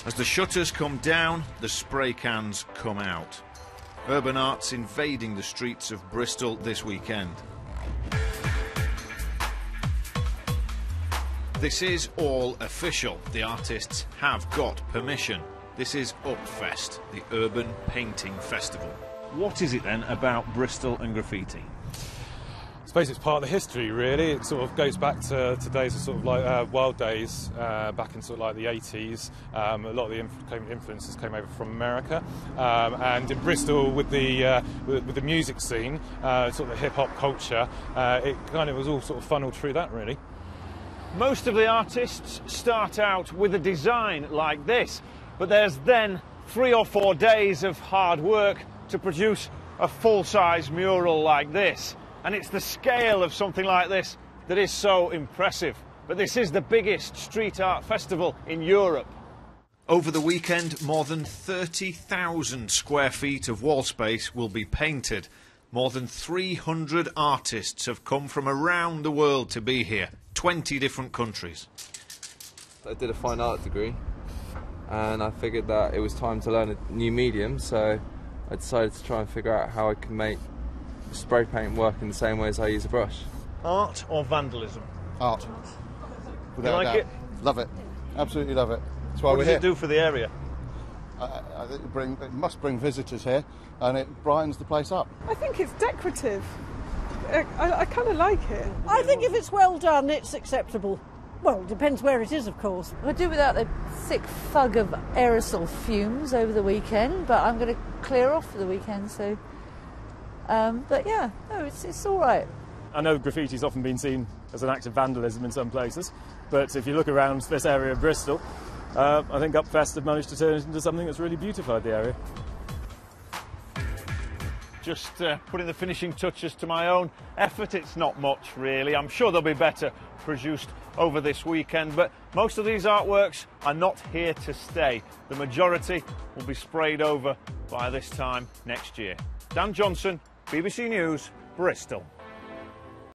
As the shutters come down, the spray cans come out. Urban art's invading the streets of Bristol this weekend. This is all official. The artists have got permission. This is Upfest, the Urban Painting Festival. What is it then about Bristol and graffiti? I suppose it's part of the history, really. It sort of goes back to days of sort of like wild days, back in sort of like the 80s. A lot of the influences came over from America, and in Bristol with the music scene, sort of the hip hop culture, it kind of was all sort of funneled through that, really. Most of the artists start out with a design like this, but there's then 3 or 4 days of hard work to produce a full-size mural like this. And it's the scale of something like this that is so impressive. But this is the biggest street art festival in Europe. Over the weekend, more than 30,000 square feet of wall space will be painted. More than 300 artists have come from around the world to be here, 20 different countries. I did a fine art degree and I figured that it was time to learn a new medium, so I decided to try and figure out how I can make spray paint work in the same way as I use a brush. Art or vandalism? Art. Without You like a doubt. it? Love it. Absolutely love it. That's why What we're does here. it do for the area? I think it must bring visitors here, and it brightens the place up. I think it's decorative. I kind of like it. I think if it's well done, it's acceptable. Well, it depends where it is, of course. I do without the thick fug of aerosol fumes over the weekend, but I'm going to clear off for the weekend, so... but yeah, no, it's all right. I know graffiti's often been seen as an act of vandalism in some places, but if you look around this area of Bristol, I think Upfest have managed to turn it into something that's really beautified the area. Just putting the finishing touches to my own effort. It's not much, really. I'm sure there'll be better produced over this weekend, but most of these artworks are not here to stay. The majority will be sprayed over by this time next year. Dan Johnson, BBC News, Bristol.